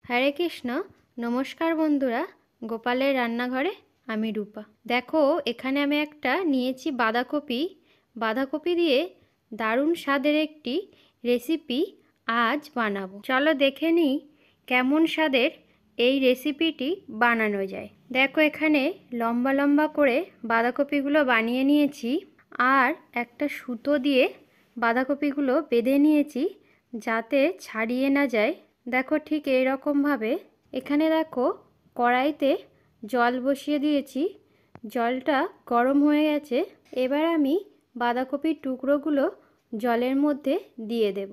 हरे कृष्ण नमस्कार बंधुरा गोपालेर रान्नाघरे आमी रूपा। देखो एखाने आमी एकटा नियेछि बाँधाकपि। बाँधाकपि दिए दारुण स्वादेर एकटी रेसिपि आज बानाबो। चलो देखे निई केमन स्वादेर এই রেসিপিটি বানানো যায়। দেখো এখানে লম্বা লম্বা করে বাঁধাকপিগুলো বানিয়ে নিয়েছি আর একটা সুতো দিয়ে বাঁধাকপিগুলো বেঁধে নিয়েছি যাতে ছাড়িয়ে না যায়। দেখো ঠিক এই রকম ভাবে। এখানে দেখো কড়াইতে জল বসিয়ে দিয়েছি, জলটা গরম হয়ে গেছে। এবার আমি বাঁধাকপির টুকরোগুলো জলের মধ্যে দিয়ে দেব।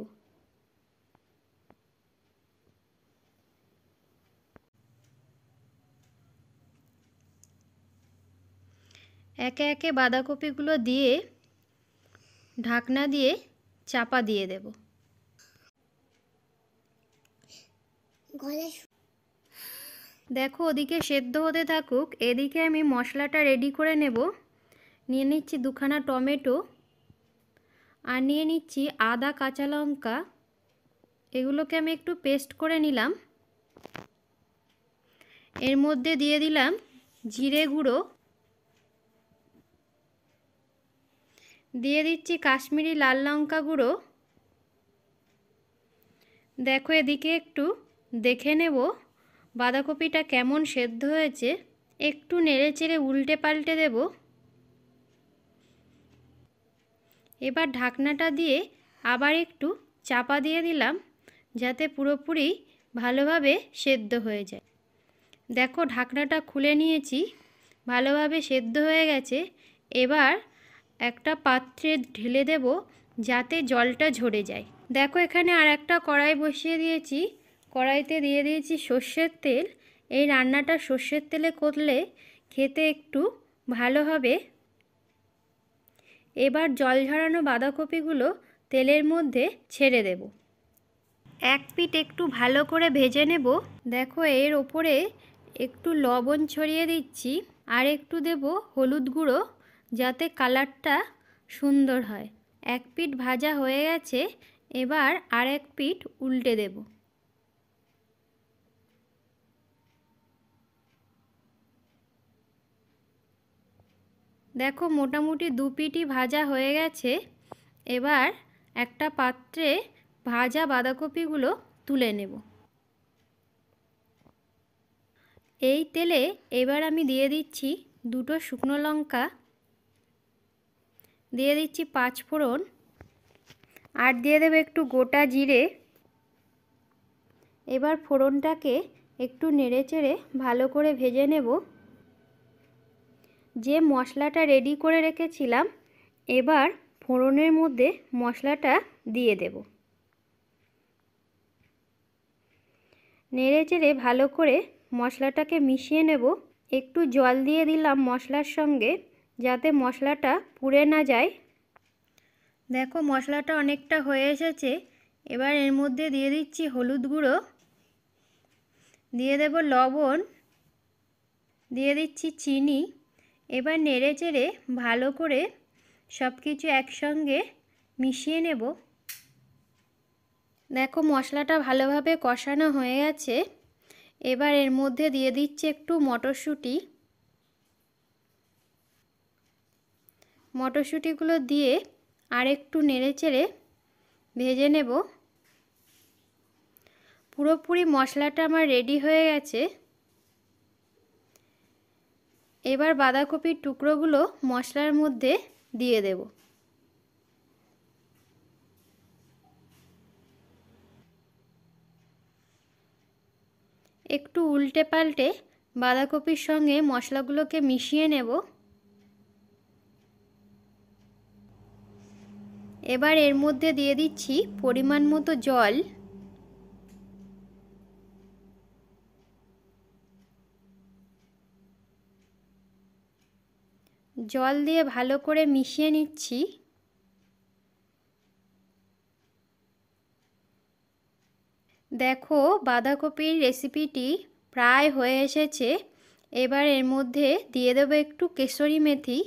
একে একে বাঁধাকপিগুলো দিয়ে ঢাকনা দিয়ে চাপা দিয়ে দেব। দেখো ওদিকে সেদ্ধ হতে থাকুক, এদিকে আমি মশলাটা রেডি করে নেব। নিয়ে নিচ্ছি দুখানা টমেটো আর নিয়ে নিচ্ছি আদা কাঁচা লঙ্কা, এগুলোকে আমি একটু পেস্ট করে নিলাম। এর মধ্যে দিয়ে দিলাম জিরে গুঁড়ো, দিয়ে দিচ্ছি কাশ্মীরি লাল লঙ্কা গুঁড়ো। দেখো এদিকে একটু দেখে নেব বাঁধাকপিটা কেমন সেদ্ধ হয়েছে। একটু নেড়েচেড়ে উল্টে পাল্টে দেব। এবার ঢাকনাটা দিয়ে আবার একটু চাপা দিয়ে দিলাম যাতে পুরোপুরি ভালোভাবে সেদ্ধ হয়ে যায়। দেখো ঢাকনাটা খুলে নিয়েছি, ভালোভাবে সেদ্ধ হয়ে গেছে। এবার একটা পাত্রে ঢেলে দেব যাতে জলটা ঝরে যায়। দেখো এখানে আর একটা কড়াই বসিয়ে দিয়েছি, কড়াইতে দিয়ে দিয়েছি সর্ষের তেল। এই রান্নাটা সর্ষের তেলে করলে খেতে একটু ভালো হবে। এবার জল ঝরানো বাঁধাকপিগুলো তেলের মধ্যে ছেড়ে দেব। এক পিঠ একটু ভালো করে ভেজে নেব। দেখো এর ওপরে একটু লবণ ছড়িয়ে দিচ্ছি আর একটু দেব হলুদ গুঁড়ো যাতে কালারটা সুন্দর হয়। এক পিঠ ভাজা হয়ে গেছে, এবার আর এক পিঠ উল্টে দেব। দেখো মোটামুটি দু পিঠই ভাজা হয়ে গেছে। এবার একটা পাত্রে ভাজা বাঁধাকপিগুলো তুলে নেব। এই তেলে এবার আমি দিয়ে দিচ্ছি দুটো শুকনো লঙ্কা, দিয়ে দিচ্ছি 5 ফোড়ন আর দিয়ে দেব একটু গোটা জিরে। এবার ফোড়নটাকে একটু নেড়েচেড়ে ভালো করে ভেজে নেব। যে মশলাটা রেডি করে রেখেছিলাম এবার ফোড়নের মধ্যে মশলাটা দিয়ে দেব। নেড়েচেড়ে ভালো করে মশলাটাকে মিশিয়ে নেব। একটু জল দিয়ে দিলাম মশলার সঙ্গে যাতে মশলাটা পুড়ে না যায়। দেখো মশলাটা অনেকটা হয়ে এসেছে। এবার এর মধ্যে দিয়ে দিচ্ছি হলুদ গুঁড়ো, দিয়ে দেব লবণ, দিয়ে দিচ্ছি চিনি। এবার নেড়েচেড়ে ভালো করে সব কিছু একসঙ্গে মিশিয়ে নেব। দেখো মশলাটা ভালোভাবে কষানো হয়ে গেছে। এবার এর মধ্যে দিয়ে দিচ্ছি একটু মটরশুঁটি। মটরশুঁটিগুলো দিয়ে আর একটু নেড়েচেড়ে ভেজে নেব। পুরোপুরি মশলাটা আমার রেডি হয়ে গেছে। এবার বাঁধাকপির টুকরোগুলো মশলার মধ্যে দিয়ে দেব। একটু উল্টে পাল্টে বাঁধাকপির সঙ্গে মশলাগুলোকে মিশিয়ে নেব। এবার এর মধ্যে দিয়ে দিচ্ছি পরিমাণ মতো জল। জল দিয়ে ভালো করে মিশিয়ে নিচ্ছি। দেখো বাঁধাকপির রেসিপিটি প্রায় হয়ে এসেছে। এবার এর মধ্যে দিয়ে দেব একটু কেশরি মেথি।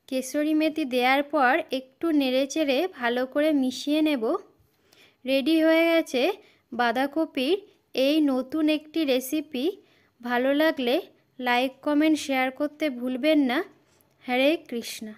কেশরি মেথি দেওয়ার পর একটু নেড়েচেড়ে ভালো করে মিশিয়ে নেব। রেডি হয়ে গেছে বাঁধাকপির এই নতুন একটি রেসিপি ভালো লাগলে লাইক কমেন্ট শেয়ার করতে ভুলবেন না। হরে কৃষ্ণা।